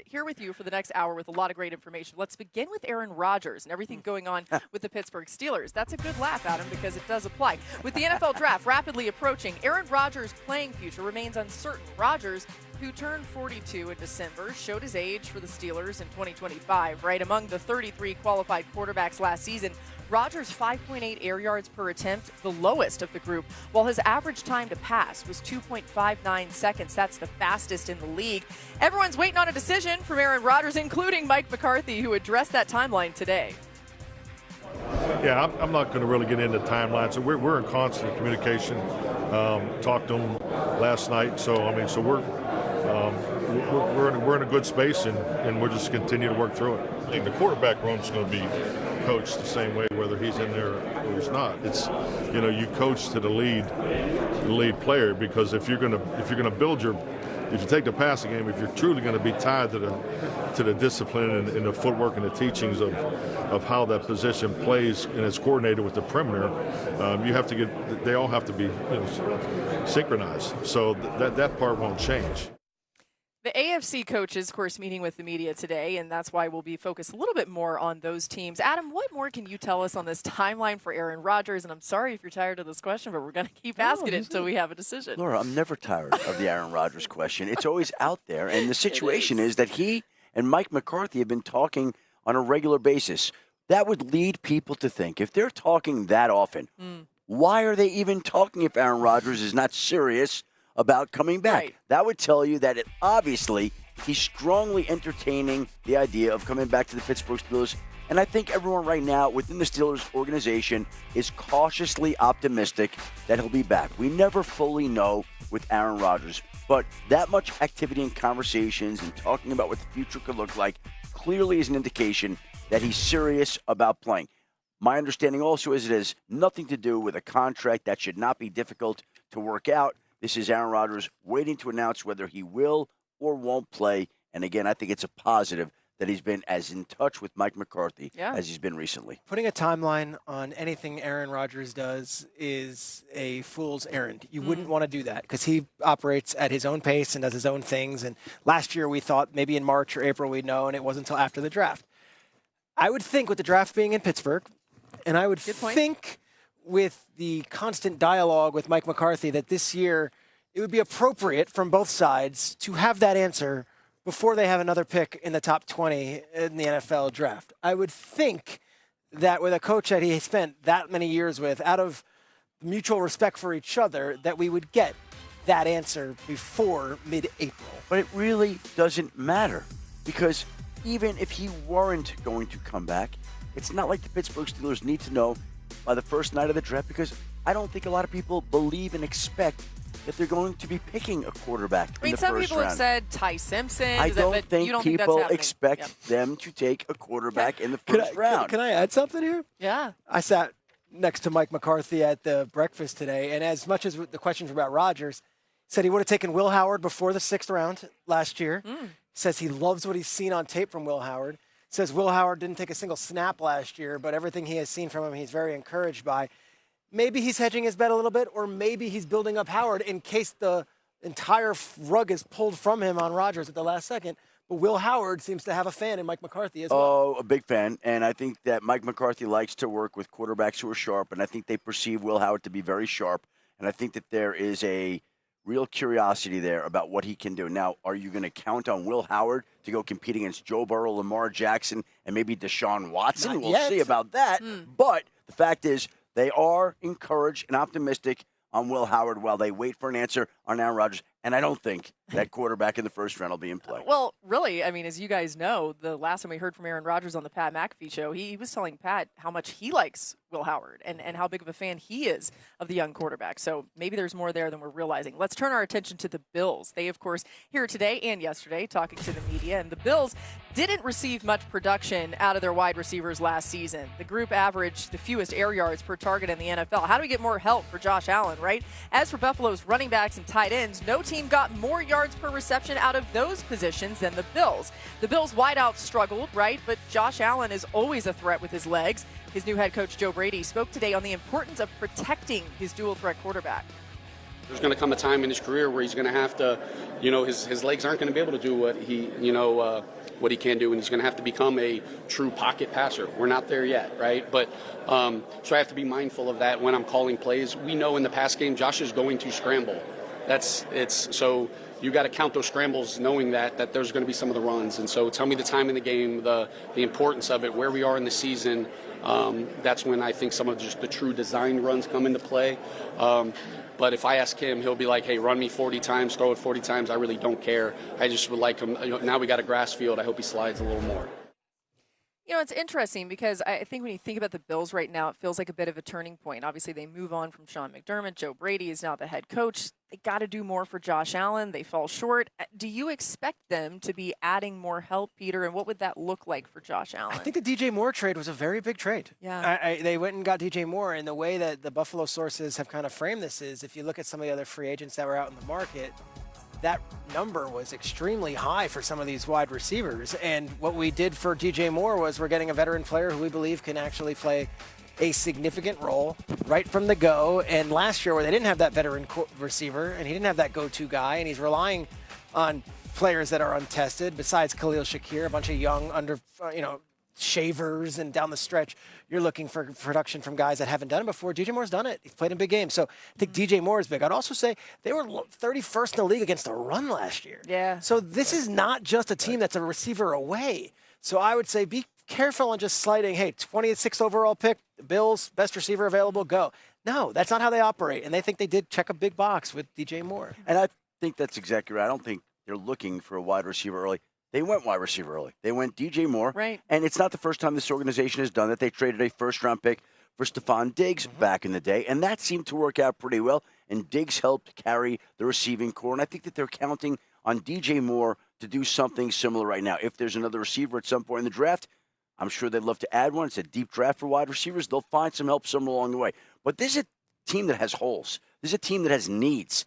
Here with you for the next hour with a lot of great information. Let's begin with Aaron Rodgers and everything going on with the Pittsburgh Steelers. That's a good laugh, Adam, because it does apply. With the NFL draft rapidly approaching, Aaron Rodgers' playing future remains uncertain. Rodgers, who turned 42 in December, showed his age for the Steelers in 2025, right? Among the 33 qualified quarterbacks last season, Rodgers' 5.8 air yards per attempt, the lowest of the group, while his average time to pass was 2.59 seconds. That's the fastest in the league. Everyone's waiting on a decision from Aaron Rodgers, including Mike McCarthy, who addressed that timeline today. Yeah, I'm not going to really get into timelines. So we're in constant communication. Talked to him last night. So we're in a good space, and we'll just continue to work through it. I think the quarterback room's going to be coached the same way, whether he's in there or he's not. It's, you coach to the lead player, because if you're going to build if you take the passing game, if you're truly going to be tied to the discipline and the footwork and the teachings of how that position plays and is coordinated with the perimeter, they all have to be synchronized. So that part won't change. The AFC coaches, of course, meeting with the media today, and that's why we'll be focused a little bit more on those teams. Adam, what more can you tell us on this timeline for Aaron Rodgers? And I'm sorry if you're tired of this question, but we're going to keep asking it until we have a decision. Laura, I'm never tired of the Aaron Rodgers question. It's always out there, and the situation is that he and Mike McCarthy have been talking on a regular basis. That would lead people to think, if they're talking that often, why are they even talking if Aaron Rodgers is not serious about coming back? Right. That would tell you that obviously he's strongly entertaining the idea of coming back to the Pittsburgh Steelers. And I think everyone right now within the Steelers organization is cautiously optimistic that he'll be back. We never fully know with Aaron Rodgers, but that much activity and conversations and talking about what the future could look like clearly is an indication that he's serious about playing. My understanding also is it has nothing to do with a contract that should not be difficult to work out. This is Aaron Rodgers waiting to announce whether he will or won't play. And again, I think it's a positive that he's been as in touch with Mike McCarthy as he's been recently. Putting a timeline on anything Aaron Rodgers does is a fool's errand. You wouldn't want to do that because he operates at his own pace and does his own things. And last year we thought maybe in March or April we'd know, and it wasn't until after the draft. I would think with the draft being in Pittsburgh, and I would think with the constant dialogue with Mike McCarthy that this year it would be appropriate from both sides to have that answer before they have another pick in the top 20 in the NFL draft. I would think that with a coach that he spent that many years with, out of mutual respect for each other, that we would get that answer before mid-April. But it really doesn't matter because even if he weren't going to come back, it's not like the Pittsburgh Steelers need to know by the first night of the draft, because I don't think a lot of people believe and expect that they're going to be picking a quarterback in the first round. Some people have said Ty Simpson. I don't think people expect Yep. them to take a quarterback in the first round. Can I add something here? Yeah. I sat next to Mike McCarthy at the breakfast today, and as much as the questions were about Rodgers, said he would have taken Will Howard before the 6th round last year. Says he loves what he's seen on tape from Will Howard. Says Will Howard didn't take a single snap last year, but everything he has seen from him, he's very encouraged by. Maybe he's hedging his bet a little bit, or maybe he's building up Howard in case the entire rug is pulled from him on Rodgers at the last second. But Will Howard seems to have a fan in Mike McCarthy as well. Oh, a big fan. And I think that Mike McCarthy likes to work with quarterbacks who are sharp, and I think they perceive Will Howard to be very sharp. And I think that there is a real curiosity there about what he can do. Now, are you going to count on Will Howard to go compete against Joe Burrow, Lamar Jackson, and maybe Deshaun Watson? Not We'll yet. see about that. But the fact is, they are encouraged and optimistic on Will Howard while they wait for an answer on Aaron Rodgers. And I don't think that quarterback in the first round will be in play. Well, really, I mean, as you guys know, the last time we heard from Aaron Rodgers on the Pat McAfee show, he was telling Pat how much he likes Will Howard and how big of a fan he is of the young quarterback. So maybe there's more there than we're realizing. Let's turn our attention to the Bills. They, of course, here today and yesterday talking to the media, and the Bills didn't receive much production out of their wide receivers last season. The group averaged the fewest air yards per target in the NFL. How do we get more help for Josh Allen, right? As for Buffalo's running backs and tight ends, no team got more yards per reception out of those positions than the Bills. The Bills' wideouts struggled, right? But Josh Allen is always a threat with his legs. His new head coach, Joe Brady, spoke today on the importance of protecting his dual-threat quarterback. There's going to come a time in his career where he's going to have to, his legs aren't going to be able to do what what he can do, and he's going to have to become a true pocket passer. We're not there yet, right? But so I have to be mindful of that when I'm calling plays. We know in the pass game, Josh is going to scramble. So you got to count those scrambles, knowing that there's going to be some of the runs. And so tell me the time in the game, the importance of it, where we are in the season. That's when I think some of just the true design runs come into play. But if I ask him, he'll be like, hey, run me 40 times, throw it 40 times. I really don't care. I just would like him. Now we got a grass field. I hope he slides a little more. It's interesting because I think when you think about the Bills right now, it feels like a bit of a turning point. Obviously, they move on from Sean McDermott. Joe Brady is now the head coach. They got to do more for Josh Allen. They fall short. Do you expect them to be adding more help, Peter? And what would that look like for Josh Allen? I think the DJ Moore trade was a very big trade. Yeah. They went and got DJ Moore, and the way that the Buffalo sources have kind of framed this is if you look at some of the other free agents that were out in the market, that number was extremely high for some of these wide receivers. And what we did for DJ Moore was we're getting a veteran player who we believe can actually play a significant role right from the go. And last year where they didn't have that veteran receiver and he didn't have that go-to guy, and he's relying on players that are untested besides Khalil Shakir, a bunch of young shavers, and down the stretch you're looking for production from guys that haven't done it before. DJ Moore's done it. He's played in big games. So I think DJ Moore is big. I'd also say they were 31st in the league against the run last year. Yeah. So this is not just a team that's a receiver away. So I would say be careful on just sliding, hey, 26th overall pick, Bills, best receiver available, go. No, that's not how they operate. And they think they did check a big box with DJ Moore. And I think that's exactly right. I don't think they're looking for a wide receiver early. They went wide receiver early. They went DJ Moore. Right. And it's not the first time this organization has done that. They traded a first-round pick for Stephon Diggs back in the day, and that seemed to work out pretty well. And Diggs helped carry the receiving core. And I think that they're counting on DJ Moore to do something similar right now. If there's another receiver at some point in the draft, I'm sure they'd love to add one. It's a deep draft for wide receivers. They'll find some help somewhere along the way. But this is a team that has holes. This is a team that has needs.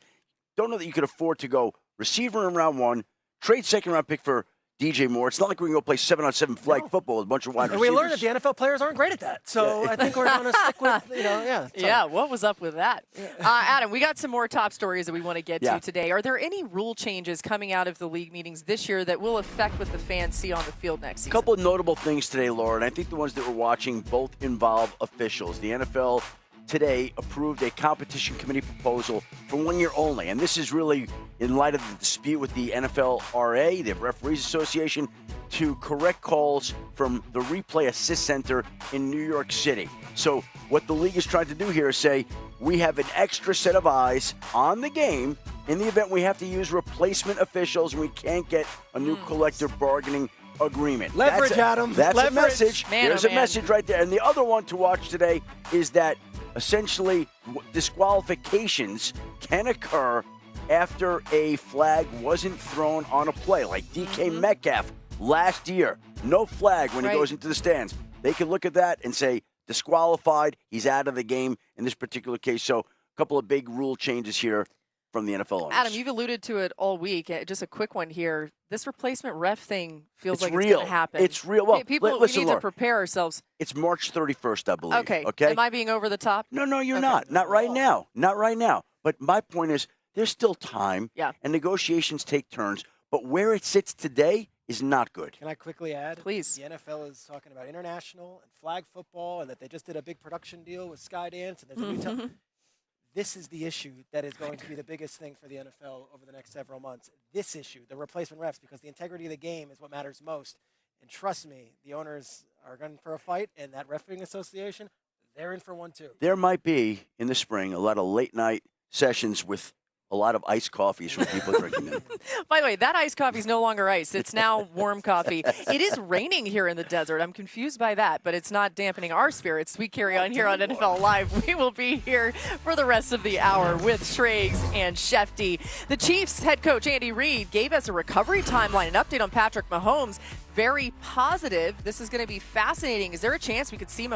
Don't know that you could afford to go receiver in round one, trade second-round pick for DJ Moore. It's not like we can go play 7-on-7 flag football with a bunch of wide receivers. And we learned that the NFL players aren't great at that. So I think we're going to stick with, Yeah, what was up with that? Adam, we got some more top stories that we want to get to today. Are there any rule changes coming out of the league meetings this year that will affect what the fans see on the field next season? A couple of notable things today, Laura, and I think the ones that we're watching both involve officials. The NFL today approved a competition committee proposal for 1 year only. And this is really in light of the dispute with the NFLRA, the Referees Association, to correct calls from the Replay Assist Center in New York City. So what the league is trying to do here is say, we have an extra set of eyes on the game in the event we have to use replacement officials and we can't get a new collective bargaining agreement. Leverage, Adam. That's Leverage. a message. Man, There's oh, a message right there. And the other one to watch today is that essentially disqualifications can occur after a flag wasn't thrown on a play. Like DK Metcalf last year, no flag when he goes into the stands. They can look at that and say, disqualified, he's out of the game in this particular case. So a couple of big rule changes here from the NFL owners. Adam, you've alluded to it all week. Just a quick one here. This replacement ref thing feels It's like real. it's going to happen. It's real. Well, people, listen, we need Laura, to prepare ourselves. It's March 31st, I believe. Okay. Okay. Am I being over the top? No, you're not. Not right now. Not right now. But my point is, there's still time. Yeah. And negotiations take turns. But where it sits today is not good. Can I quickly add? Please. The NFL is talking about international and flag football and that they just did a big production deal with Skydance. And there's a new time. This is the issue that is going to be the biggest thing for the NFL over the next several months. This issue, the replacement refs, because the integrity of the game is what matters most. And trust me, the owners are going for a fight, and that refereeing association, they're in for one too. There might be, in the spring, a lot of late-night sessions with a lot of iced coffees from people drinking them. By the way, that iced coffee is no longer iced. It's now warm coffee. It is raining here in the desert. I'm confused by that, but it's not dampening our spirits. We carry on here on NFL Live. We will be here for the rest of the hour with Schrags and Schefter. The Chiefs head coach Andy Reid gave us a recovery timeline, an update on Patrick Mahomes. Very positive. This is going to be fascinating. Is there a chance we could see Mahomes